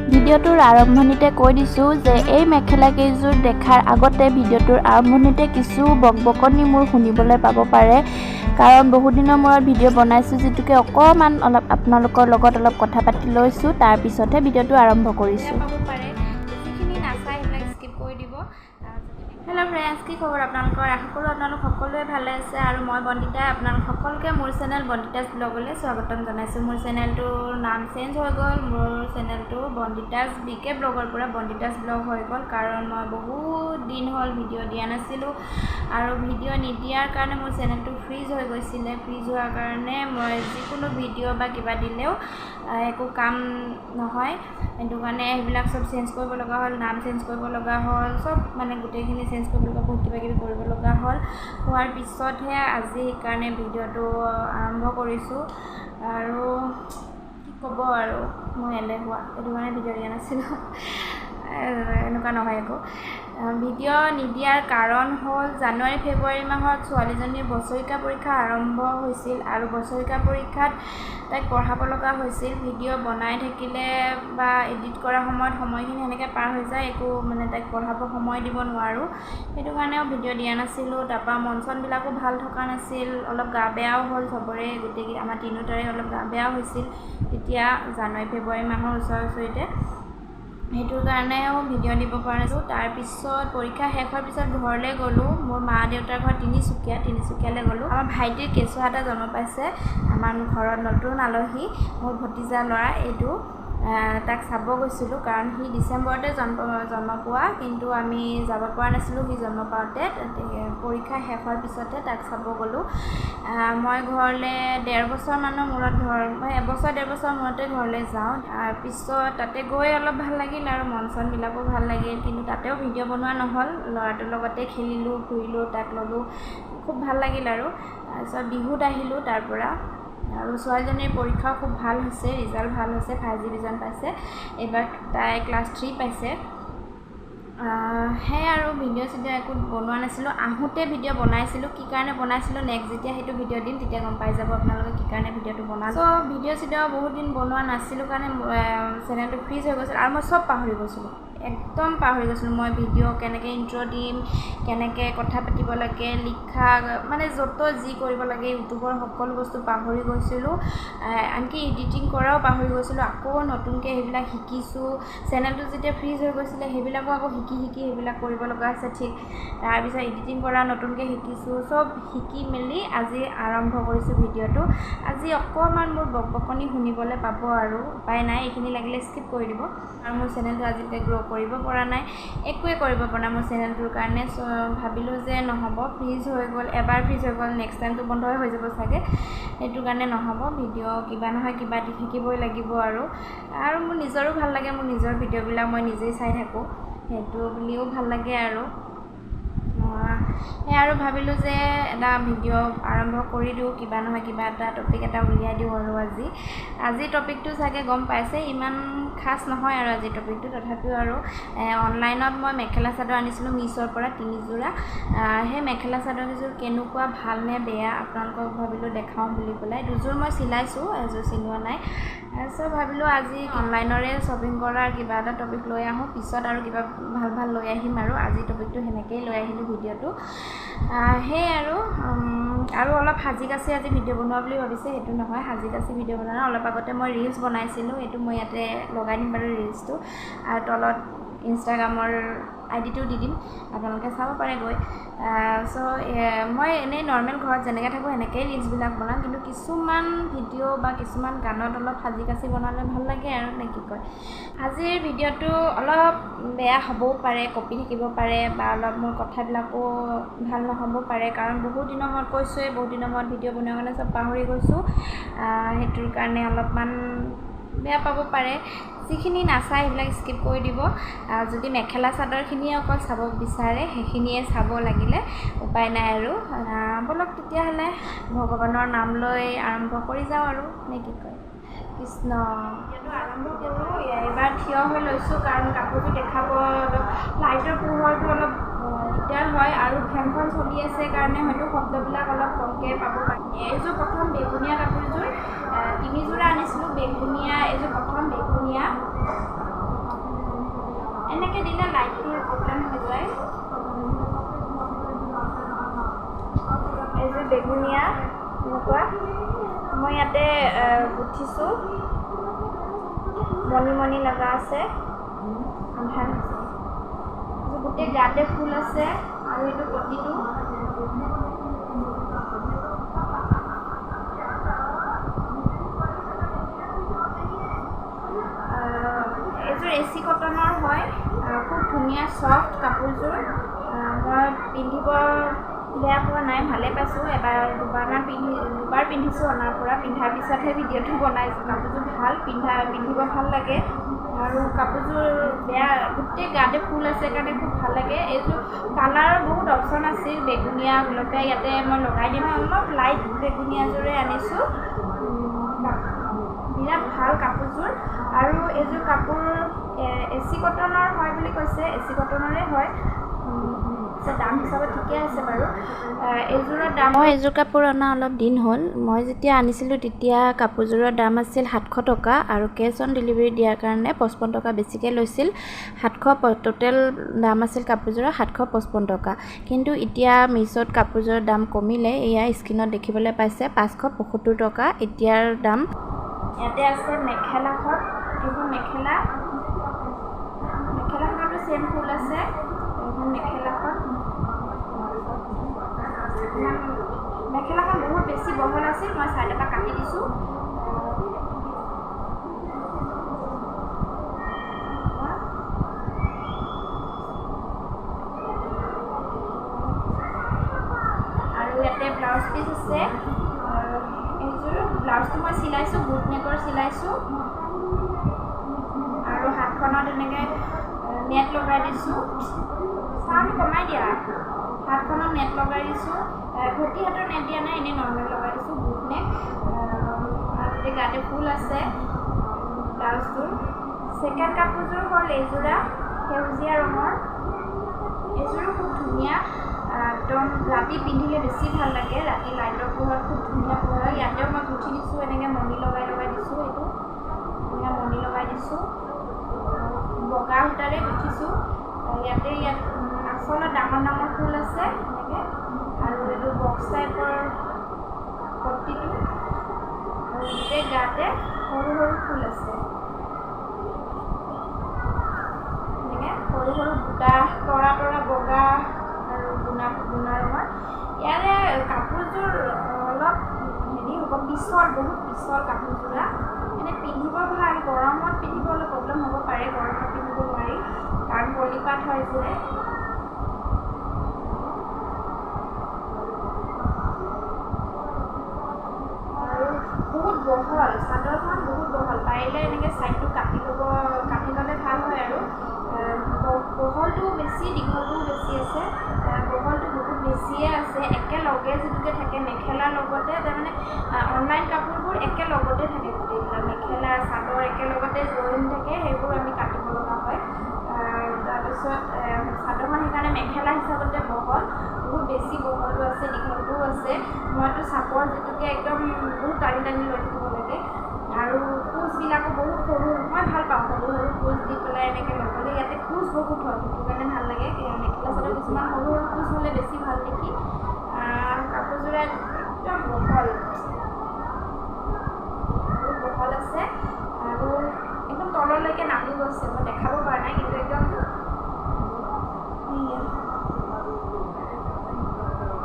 ভিডিঅ'টোৰ আৰম্ভণিতে কৈ দিছোঁ যে এই মেখেলা কেইযোৰ দেখাৰ আগতে ভিডিঅ'টোৰ আৰম্ভণিতে কিছু বকবকনি মোৰ শুনিবলৈ পাব পাৰে, কাৰণ বহুত দিনৰ মূৰত ভিডিঅ' বনাইছোঁ, যিটোকে অকণমান আপোনালোকৰ লগত কথা পাতি লৈছোঁ, তাৰপিছতহে ভিডিঅ'টো আৰম্ভ কৰিছোঁ। পাব পাৰে, যিখিনি নাচাই সেইবিলাক স্কিপ কৰি দিব। হেল্ল' ফ্ৰেণ্ডছ, কি খবৰ আপোনালোকৰ? আশা কৰোঁ আপোনালোক সকলোৱে ভালে আছে আৰু মই বন্দিতাই আপোনালোক সকলোকে মোৰ চেনেল বন্দিতাছ ব্লগলৈ স্বাগতম জনাইছোঁ। মোৰ চেনেলটোৰ নাম চেঞ্জ হৈ গ'ল, মোৰ চেনেলটো বন্দিতাছ বিকে ব্লগৰ পৰা বন্দিতাছ ব্লগ হৈ গ'ল, কাৰণ মই বহুত দিন হ'ল ভিডিঅ' দিয়া নাছিলোঁ আৰু ভিডিঅ' নিদিয়াৰ কাৰণে মোৰ চেনেলটো ফ্ৰিজ হৈ গৈছিলে। ফ্ৰিজ হোৱাৰ কাৰণে মই যিকোনো ভিডিঅ' বা কিবা দিলেও একো কাম নহয়, সেইটো কাৰণে সেইবিলাক চব চেঞ্জ কৰিব লগা হ'ল, নাম চেঞ্জ কৰিব লগা হ'ল, চব মানে গোটেইখিনি চেঞ্জ কৰিব লগা, বহুত কিবা কিবি কৰিব লগা হ'ল। হোৱাৰ পিছতহে আজি সেইকাৰণে ভিডিঅ'টো আৰম্ভ কৰিছোঁ আৰু কি ক'ব আৰু মই এলেহুৱা, সেইটো কাৰণে ভিডিঅ' দিয়া নাছিলোঁ। এনেকুৱা নহয় একো। ভিডিঅ' নিদিয়াৰ কাৰণ হ'ল জানুৱাৰী ফেব্ৰুৱাৰী মাহত ছোৱালীজনীৰ বছৰেকীয়া পৰীক্ষা আৰম্ভ হৈছিল আৰু বছৰেকীয়া পৰীক্ষাত তাইক পঢ়াব লগা হৈছিল। ভিডিঅ' বনাই থাকিলে বা এডিট কৰাৰ সময়খিনি সেনেকৈ পাৰ হৈ যায়, একো মানে তাইক পঢ়াব সময় দিব নোৱাৰোঁ, সেইটো কাৰণেও ভিডিঅ' দিয়া নাছিলোঁ। তাৰপৰা মন চনবিলাকো ভাল থকা নাছিল, অলপ গা বেয়াও হ'ল চবৰে, গোটেই আমাৰ তিনিওটাৰে অলপ গা বেয়াও হৈছিল তেতিয়া জানুৱাৰী ফেব্ৰুৱাৰী মাহৰ ওচৰতে, সেইটো কাৰণেও ভিডিঅ' দিব পৰা নাছিলোঁ। তাৰপিছত পৰীক্ষা শেষ হোৱাৰ পিছত ঘৰলৈ গ'লোঁ, মোৰ মা দেউতাৰ ঘৰ তিনিচুকীয়ালৈ গ'লোঁ। আমাৰ ভাইটিৰ কেঁচুৱা এটা জন্ম পাইছে, আমাৰ ঘৰত নতুন আলহী, মোৰ ভতিজা ল'ৰা এইটো, তাক চাব গৈছিলোঁ, কাৰণ সি ডিচেম্বৰতে জন্ম পোৱা, কিন্তু আমি যাব পৰা নাছিলোঁ সি জন্ম পাওঁতে। পৰীক্ষা শেষ হোৱাৰ পিছতে তাক চাব গ'লোঁ। মই ঘৰলৈ এবছৰ ডেৰ বছৰ মূৰতে ঘৰলৈ যাওঁ। তাৰপিছত তাতে গৈ অলপ ভাল লাগিল আৰু মন চনবিলাকো ভাল লাগিল, কিন্তু তাতেও ভিডিঅ' বনোৱা নহ'ল, ল'ৰাটোৰ লগতে খেলিলোঁ ফুৰিলোঁ, তাক ল'লোঁ, খুব ভাল লাগিল আৰু। তাৰপিছত বিহুত আহিলোঁ তাৰপৰা, আৰু ছোৱালীজনীৰ পৰীক্ষাও খুব ভাল হৈছে, ৰিজাল্ট ভাল হৈছে, ফাৰ্ষ্ট ডিভিজন পাইছে, এইবাৰ তাই ক্লাছ 3 পাইছে। সেয়াই আৰু ভিডিঅ' চিডিঅ' একো বনোৱা নাছিলোঁ। আহোঁতে ভিডিঅ' বনাইছিলোঁ, কি কাৰণে বনাইছিলোঁ নেক্সট যেতিয়া সেইটো ভিডিঅ' দিম তেতিয়া গম পাই যাব আপোনালোকে কি কাৰণে ভিডিঅ'টো বনালোঁ। চ' ভিডিঅ' চিডিঅ' বহুত দিন বনোৱা নাছিলোঁ কাৰণে চেনেলটো ফ্ৰিজ হৈ গৈছিল আৰু মই চব পাহৰি গৈছিলোঁ, একদম পাহৰি গৈছিলোঁ। মই ভিডিঅ' কেনেকৈ ইণ্ট্ৰ' দিম, কেনেকৈ কথা পাতিব লাগে, লিখা মানে য'ত যি কৰিব লাগে, ইউটিউবৰ সকলো বস্তু পাহৰি গৈছিলোঁ, আনকি এডিটিং কৰাও পাহৰি গৈছিলোঁ। আকৌ নতুনকৈ সেইবিলাক শিকিছোঁ, চেনেলটো যেতিয়া ফ্ৰিজ হৈ গৈছিলে সেইবিলাকো আকৌ শিকি সেইবিলাক কৰিব লগা আছে ঠিক। তাৰপিছত এডিটিং কৰা নতুনকৈ শিকিছোঁ, চব শিকি মেলি আজি আৰম্ভ কৰিছোঁ ভিডিঅ'টো। আজি অকণমান মোৰ বকবকনি শুনিবলৈ পাব আৰু উপায় নাই, এইখিনি লাগিলে স্কিপ কৰি দিব। আৰু মোৰ চেনেলটো আজিলৈকে গ্ৰ' কৰিব পৰা নাই, একোৱে কৰিব পৰা নাই মোৰ চেনেলটোৰ কাৰণে। ভাবিলোঁ যে নহ'ব, ফ্ৰিজ হৈ গ'ল, এবাৰ ফ্ৰিজ হৈ গ'ল, নেক্সট টাইমটো বন্ধই হৈ যাব চাগে, সেইটো কাৰণে নহ'ব, ভিডিঅ' কিবা নহয় কিবা দি থাকিবই লাগিব। আৰু মোৰ নিজৰো ভাল লাগে, মোৰ নিজৰ ভিডিঅ'বিলাক মই নিজেই চাই থাকোঁ, সেইটো বুলিও ভাল লাগে আৰু। সেয়া আৰু ভাবিলোঁ যে এটা ভিডিঅ' আৰম্ভ কৰি দিওঁ, কিবা নহয় কিবা এটা টপিক এটা উলিয়াই দিওঁ। আৰু আজি টপিকটো চাগে গম পাইছে, ইমান খাছ নহয় আৰু আজি টপিকটো, তথাপিও আৰু অনলাইনত মই মেখেলা চাদৰ আনিছিলোঁ মিছ'ৰ পৰা 3 যোৰা। সেই মেখেলা চাদৰ কেইযোৰ কেনেকুৱা, ভাল নে বেয়া, আপোনালোকক ভাবিলোঁ দেখাওঁ বুলি পেলাই। 2যোৰ মই চিলাইছোঁ, এযোৰ চিলোৱা নাই। চ' ভাবিলোঁ আজি অনলাইনৰে শ্বপিং কৰাৰ কিবা এটা টপিক লৈ আহোঁ, পিছত আৰু কিবা ভাল লৈ আহিম। আৰু আজি টপিকটো সেনেকৈয়ে লৈ আহিলোঁ ভিডিঅ'টো। সেয়ে আৰু অলপ সাজি কাচি আজি ভিডিঅ' বনোৱা বুলি ভাবিছে, সেইটো নহয়, সাজি কাচি ভিডিঅ' বনোৱা নাই। অলপ আগতে মই ৰিলছ বনাইছিলোঁ, এইটো মই ইয়াতে লগাই দিম বাৰু ৰিলছটো, আৰু তলত ইনষ্টাগ্ৰামৰ আইডিটো দি দিম, আপোনালোকে চাব পাৰে গৈ। চ' মই এনেই নৰ্মেল ঘৰত যেনেকৈ থাকোঁ সেনেকৈয়ে ৰিলছবিলাক বনাওঁ, কিন্তু কিছুমান ভিডিঅ' বা কিছুমান গানত অলপ সাজি কাচি বনালে ভাল লাগে আৰু, নে কি কয়। আজিৰ ভিডিঅ'টো অলপ বেয়া হ'বও পাৰে, কপি থাকিব পাৰে, বা অলপ মোৰ কথাবিলাকো ভাল নহ'ব পাৰে, কাৰণ বহুত দিনৰ মূৰত কৈছোঁৱেই, বহুত দিনৰ মূৰত ভিডিঅ' বনোৱাৰ কাৰণে চব পাহৰি গৈছোঁ, সেইটোৰ কাৰণে অলপমান বেয়া পাব পাৰে। যিখিনি নাচাই সেইবিলাক স্কিপ কৰি দিব। যদি মেখেলা চাদৰখিনিয়ে অকল চাব বিচাৰে সেইখিনিয়ে চাব লাগিলে, উপায় নাই আৰু। ব'লক তেতিয়াহ'লে ভগৱানৰ নাম লৈ আৰম্ভ কৰি যাওঁ আৰু, নে কি কয়। কৃষ্ণ। এতিয়াতো আৰম্ভ কৰোঁ, এইবাৰ থিয় হৈ লৈছোঁ কাৰণ কাপোৰটো দেখাব লাইটৰ পোহৰটো অলপ দিগদাৰ হয়, আৰু ফেনখন চলি আছে কাৰণে হয়তো শব্দবিলাক অলপ কমকৈ পাব পাৰি। এইযোৰ প্ৰথম বেগুনীয়া কাপোৰযোৰ, 3 যোৰা আনিছিলোঁ বেগুনীয়া, এইযোৰ প্ৰথম বেগুনীয়া, গুঠিছোঁ মণি মণি লগা আছে আন্ধাৰ হৈছে গোটেই গাতে ফুল আছে আৰু এইটো পটিটো এইযোৰ এচি কটনৰ হয় খুব ধুনীয়া সফ্ট কাপোৰযোৰ মই পিন্ধিব বেয়া পোৱা নাই ভালে পাইছোঁ এবাৰ দুবাৰ পিন্ধিছোঁ অনাৰ পৰা পিন্ধাৰ পিছতহে ভিডিঅ'টো বনাইছোঁ কাপোৰযোৰ ভাল পিন্ধিব ভাল লাগে আৰু কাপোৰযোৰ বেয়া গোটেই গাতে ফুল আছে কাৰণে খুব ভাল লাগে এইযোৰ কালাৰৰ বহুত অপশ্যন আছিল বেগুনীয়া গুলপীয়া ইয়াতে মই লগাই দিম অলপ লাইট বেগুনীয়াযোৰে আনিছোঁ বিৰাট ভাল কাপোৰযোৰ আৰু এইযোৰ কাপোৰ এচি কটনৰ হয় বুলি কৈছে এচি কটনৰে হয় দাম হিচাপে ঠিকে আছে বাৰু এইযোৰৰ দাম মই এইযোৰ কাপোৰ অনা অলপ দিন হ'ল মই যেতিয়া আনিছিলোঁ তেতিয়া কাপোৰযোৰৰ দাম আছিল 700 টকা আৰু কেছ অন ডেলিভাৰী দিয়াৰ কাৰণে 55 টকা বেছিকৈ লৈছিল 700 টোটেল দাম আছিল কাপোৰযোৰৰ 755 টকা কিন্তু এতিয়া মিছত কাপোৰযোৰৰ দাম কমিলে এয়া স্ক্ৰীনত দেখিবলৈ পাইছে 575 টকা এতিয়াৰ দাম ইয়াতে আছে মেখেলাখন এইখন মেখেলাখনতো চেম ফুল আছে এইখন মেখেলাখন বহুত বেছি বহল আছিল মই চাইডৰ পৰা কাটি দিছোঁ আৰু ইয়াতে ব্লাউজ পিচ আছে এইযোৰ ব্লাউজটো মই চিলাইছোঁ বুট নেকৰ চিলাইছোঁ আৰু হাতখনত এনেকৈ নেট লগাই দিছোঁ চাউণ্ড কমাই দিয়া হাতখনত নেট লগাই দিছোঁ ঘটি হাতৰ নেট দিয়া নাই এনেই নৰ্মেল লগাই দিছোঁ বুট নেক আৰু গাতে ফুল আছে ব্লাউজটোৰ ছেকেণ্ড কাপোৰযোৰ হ'ল এইযোৰা সেউজীয়া ৰঙৰ এইযোৰো খুব ধুনীয়া একদম ৰাতি পিন্ধিলে বেছি ভাল লাগে ৰাতি লাইটৰ পোহৰত খুব ধুনীয়া পোহৰ ইয়াতেও মই গুঠি দিছোঁ এনেকৈ মণি লগাই দিছোঁ এইটো এনেকৈ মণি লগাই দিছোঁ বগা সূতাৰে গুঠিছোঁ ইয়াত আচলত ডাঙৰ ফুল আছে এনেকৈ আৰু এইটো বক্স টাইপৰ পট্টিটো আৰু গোটেই গাতে সৰু ফুল আছে এনেকৈ সৰু বুটা তৰা বগা আৰু গুণা ৰঙৰ ইয়াৰে কাপোৰযোৰ অলপ হেৰি হ'ব বহুত পিছল কাপোৰযোৰা এনে পিন্ধিব ভাল গৰমত পিন্ধিব অলপ প্ৰব্লেম হ'ব পাৰে গৰমত পিন্ধিব নোৱাৰি কাৰণ পলিপাত হয় যে আৰু বহুত বহল চাদৰখন বহুত বহল পাৰিলে এনেকৈ ছাইডটো কাটি ল'লে ভাল হয় আৰু বহলটো বেছি দীঘলটোও বেছি আছে বহলটো বহুত বেছিয়ে আছে একেলগে যিটোকে থাকে মেখেলাৰ লগতে তাৰমানে অনলাইন কাপোৰবোৰ একেলগতে থাকে গোটেইবিলাক মেখেলা চাদৰ একেলগতে জইন থাকে সেইবোৰ আমি কাটিব লগা হয় তাৰপিছত চাদৰখন সেইকাৰণে মেখেলা হিচাপতে বহল বহুত বেছি বহলো আছে দীঘলটোও আছে মইতো চাপৰ যিটোকে একদম বহুত টানি লৈ থাকিব লাগে আৰু কুচবিলাকো বহুত সৰু মই ভাল পাওঁ সৰু কুচ দি পেলাই এনেকৈ ল'বলৈ ইয়াতে কুচ বহুত হয় সেইটো কাৰণে ভাল লাগে মেখেলা চাদৰ কিছুমান সৰু কুচ হ'লে বেছি ভাল দেখি কাপোৰযোৰা একদম বহল আছে আৰু একদম তললৈকে নামি গৈছে মই দেখাব পৰা নাই কিন্তু একদম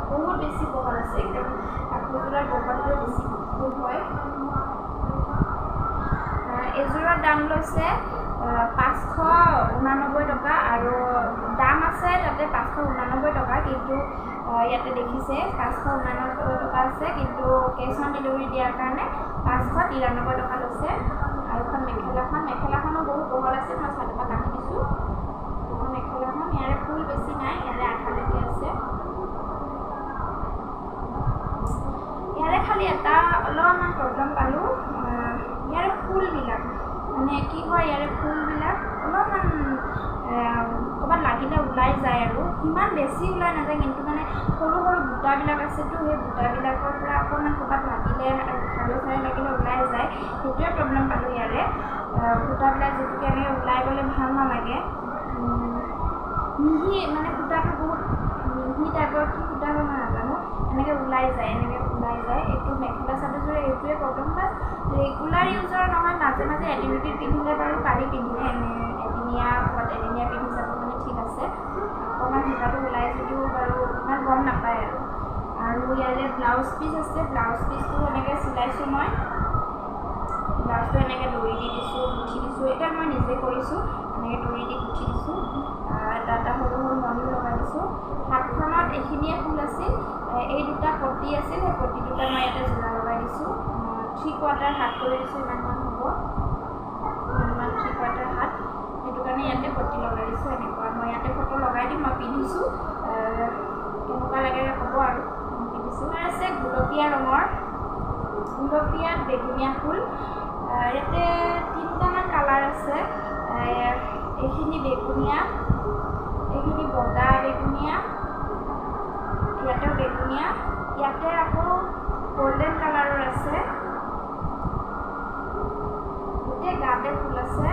বহুত বেছি বহল আছে একদম কাপোৰযোৰৰ বহলটো বেছি ফুল হয় এইযোৰৰ দাম লৈছে 589 টকা আৰু দাম আছে তাতে 589 টকা কিন্তু ইয়াতে দেখিছে 589 টকা আছে কিন্তু কেছ অন ডেলিভাৰী দিয়াৰ কাৰণে 593 টকা লৈছে আৰু এখন মেখেলাখনো বহুত বহল আছে মই চাইডৰ পৰা কাটি দিছোঁ মেখেলাখন ইয়াৰে ফুল বেছি নাই ইয়াৰে আধালৈকে আছে ইয়াৰে খালি এটা অলপমান প্ৰব্লেম পালোঁ ইয়াৰে ফুলবিলাক মানে কি হয় ইয়াৰে ফুলবিলাক অলপমান ক'ৰবাত লাগিলে ওলাই যায় আৰু সিমান বেছি ওলাই নাযায় কিন্তু মানে সৰু বুটাবিলাক আছেতো সেই বুটাবিলাকৰ পৰা অকণমান ক'ৰবাত লাগিলে খালে লাগিলে ওলাই যায় সেইটোৱে প্ৰব্লেম পালোঁ ইয়াৰে বুটাবিলাক যিটোকে এনেকৈ ওলাই গ'লে ভাল নালাগে মিহি মানে সূতাটো বহুত মিহি টাইপৰ কি সূতা হয় মই নাজানো এনেকৈ ওলাই যায় এইটো মেখেলা চাদৰযোৰে এইটোৱে প্ৰব্লেম বাট ৰেগুলাৰ ইউজৰ নহয়, মাজে মাজে এদিন পিন্ধিলে বাৰু পাৰি, পিন্ধিলে এদিনীয়া পিন্ধি যাব মানে ঠিক আছে। অকণমান সূতাটো ওলাই যদিও বাৰু ইমান গম নাপায় আৰু ইয়াৰে ব্লাউজ পিচ আছে। ব্লাউজ পিচটো এনেকৈ চিলাইছোঁ মই। ব্লাউজটো এনেকৈ দৰি দি দিছোঁ, গুঠি দিছোঁ। এতিয়া মই নিজে কৰিছোঁ, এনেকৈ দৰি দি গুঠি দিছোঁ। এটা সৰু সৰু মণি লগাই দিছোঁ। হাতখনত এইখিনিয়ে ফুল আছিল, এই দুটা পটি আছিল, সেই পটি দুটা মই ইয়াতে যোৰা লগাই দিছোঁ। 3/4 হাত কৰি দিছোঁ, ইমানমান হ'ব, ইমানমান 3/4 হাত, সেইটো কাৰণে ইয়াতে পটি লগাই দিছোঁ। এনেকুৱা মই ইয়াতে ফটো লগাই দিম, মই পিন্ধিছোঁ, কেনেকুৱা লাগে ক'ব আৰু পিন্ধিছোঁ। আছে গুলপীয়া ৰঙৰ, গুলপীয়াত বেগুনীয়া ফুল। ইয়াতে 3টামান কালাৰ আছে। এইখিনি বেগুনীয়া, এইখিনি বগা বেগুনীয়া, ইয়াতেও বেগুনীয়া, ইয়াতে আকৌ গল্ডেন কালাৰৰ আছে। গোটেই গাতে ফুল আছে,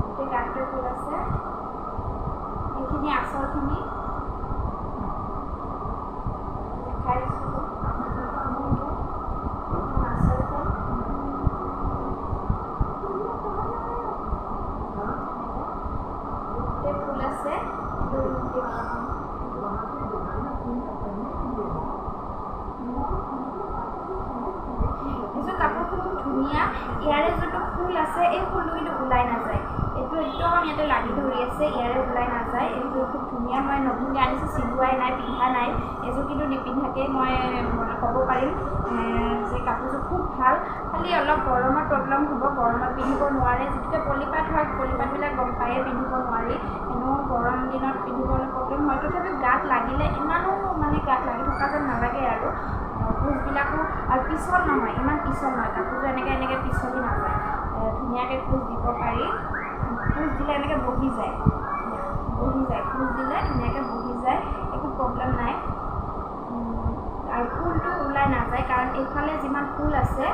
গোটেই গাতে ফুল আছে। এইখিনি আঁচলখিনি দেখাই দিছোঁ। কাপোৰটো খুব ধুনীয়া। ইয়াৰে যোনটো ফুল আছে, এই ফুলটো কিন্তু ওলাই নাযায়। এইটো একদম ইয়াতে লাগি ধৰি আছে, ইয়াৰে ওলাই নাযায়। এইটো খুব ধুনীয়া। মই নতুনকৈ আনিছোঁ, চিলোৱাই নাই, পিন্ধা নাই। এইযোৰ কিন্তু নিপিন্ধাকৈ মই ক'ব পাৰিম যে কাপোৰযোৰ খুব ভাল। খালি অলপ গৰমত প্ৰব্লেম হ'ব, গৰমত পিন্ধিব নোৱাৰে। যিটোকে পলিপাট হয়, পলিপাটবিলাক গম পায়ে পিন্ধিব নোৱাৰি। এনেও গৰম দিনত পিন্ধিবলৈ প্ৰব্লেম হয়। তথাপিও গাত লাগিলে ইমানো মানে গাত লাগি থকা যেন নালাগে আৰু। খোজবিলাকো আৰু পিছল নহয়, ইমান পিছল নহয়। কাপোৰযোৰ এনেকৈ পিছলি নাযায়, ধুনীয়াকৈ খোজ দিব পাৰি। খোজ দিলে এনেকৈ বহি যায়, খোজ দিলে ধুনীয়াকৈ বহি যায়, একো প্ৰব্লেম নাই। আৰু ফুলটো ওলাই নাযায়, কাৰণ এইফালে যিমান ফুল আছে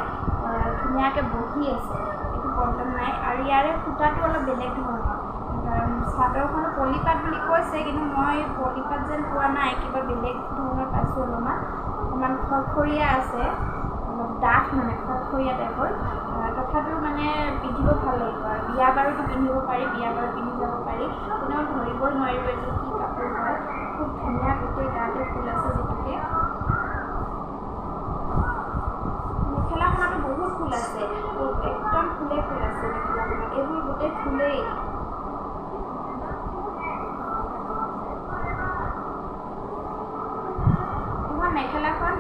ধুনীয়াকৈ বহি আছে, একো প্ৰব্লেম নাই। আৰু ইয়াৰে সূতাটো অলপ বেলেগ ধৰণৰ। চাদৰখনো পলিপাট বুলি কৈছে, কিন্তু মই পলিপাট যেন পোৱা নাই, কিবা বেলেগ ধৰণৰ পাইছোঁ। অকণমান খৰখৰীয়া আছে, অলপ ডাঠ মানে খৰখৰীয়া টাইপৰ। তথাপিও মানে পিন্ধিব ভাল লাগিব আৰু বিয়া বাৰুতো পিন্ধিব পাৰি, বিয়া বাৰু পিন্ধি যাব পাৰি। কোনেও ধৰিবই নোৱাৰিব এইটো কি কাপোৰ হয়। খুব ধুনীয়া, গোটেই গাতে ফুল আছে। যিটোকে মেখেলাখনতো বহুত ফুল আছে, একদম ফুল আছে মেখেলাখনত। এইবোৰ গোটেই ফুলেই।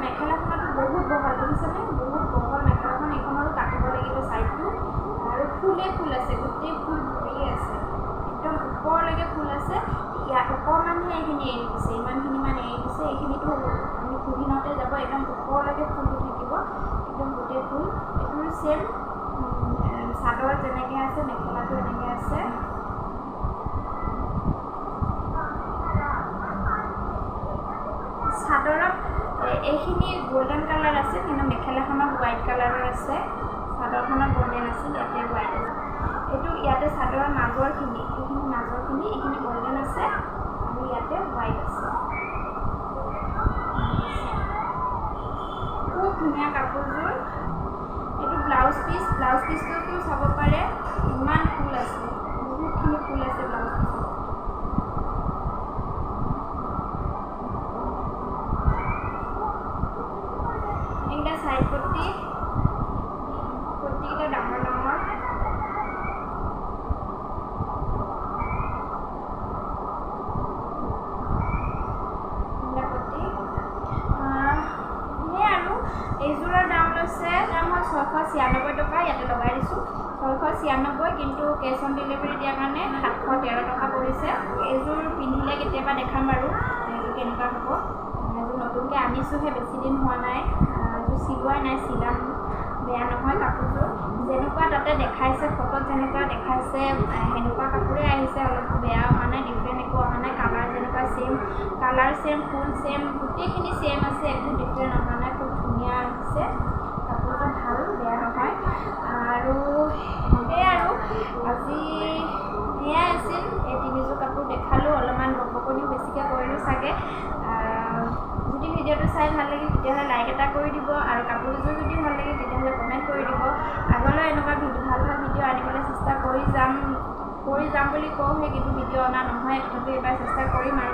মেখেলাখনতো বহুত বহল, দেখিছেনে? বহুত বহল মেখেলাখন। এইখনৰো কাটিব লাগিব ছাইডটো। আৰু ফুল আছে, গোটেই ফুল ভৰি আছে, একদম ওপৰলৈকে ফুল আছে। ইয়াত অকণমানহে এইখিনি এৰি দিছে, ইমানখিনিমান এৰি দিছে। এইখিনিতো আমি পুদিনতে যাব, একদম ওপৰলৈকে ফুলটো থাকিব, একদম গোটেই ফুল। এইটোৰ চেম চাদৰত যেনেকৈ আছে, মেখেলাটো এনেকৈ আছে। চাদৰত এইখিনি গোল্ডেন কালাৰ আছে, কিন্তু মেখেলাখনত হোৱাইট কালাৰৰ আছে। চাদৰখনত গোল্ডেন আছিল, ইয়াতে হোৱাইট আছে। এইটো ইয়াতে চাদৰৰ মাজৰখিনি, এইখিনি গোল্ডেন আছে, আৰু ইয়াতে হোৱাইট আছে। খুব ধুনীয়া কাপোৰযোৰ। এইটো ব্লাউজ পিচটোতো চাব পাৰে, ইমান ফুল আছে, বহুতখিনি ফুল আছে ব্লাউজ পিচত। এইকেইটা চাইড পট্টিকেইটা ডাঙৰ ডাঙৰ। এইযোৰৰ দাম লৈছে, মই 696 টকা ইয়াতে লগাই দিছোঁ, 696, কিন্তু কেছ অন ডেলিভাৰী দিয়াৰ কাৰণে 713 টকা পৰিছে। এইযোৰ পিন্ধিলে কেতিয়াবা দেখাম বাৰু এইযোৰ কেনেকুৱা হ'ব। এইযোৰ নতুনকৈ আনিছোঁহে, বেছি দিন হোৱা নাই। এইযোৰ চিলোৱাই নাই, চিলাম, বেয়া নহয় কাপোৰযোৰ। যেনেকুৱা তাতে দেখাইছে, ফটোত যেনেকুৱা দেখাইছে সেনেকুৱা কাপোৰে আহিছে, অলপ বেয়া অহা নাই, ডিফাৰেণ্ট একো অহা নাই। কালাৰ যেনেকুৱা ছেম, ফুল ছেম, গোটেইখিনি ছেম আছে, একো ডিফাৰেণ্ট অহা নাই। খুব ধুনীয়া আহিছে কাপোৰটো, ভাল, বেয়া নহয়। আৰু সেয়াই আৰু আজি সেয়াই আছিল। এই তিনিযোৰ কাপোৰ দেখালোঁ, অলপমান বকনিও বেছিকৈ কৰিলোঁ চাগে। যদি ভিডিঅ'টো চাই ভাল লাগিল তেতিয়াহ'লে লাইক এটা কৰি দিব আৰু কাপোৰযোৰ যদি ভাল লাগিল তেতিয়াহ'লে কমেণ্ট কৰি দিব। আগলৈ এনেকুৱা ভাল ভাল ভিডিঅ' আনিবলৈ চেষ্টা কৰি যাম বুলি কওঁহে, কিন্তু ভিডিঅ' অনা নহয়, তথাপি এবাৰ চেষ্টা কৰিম আৰু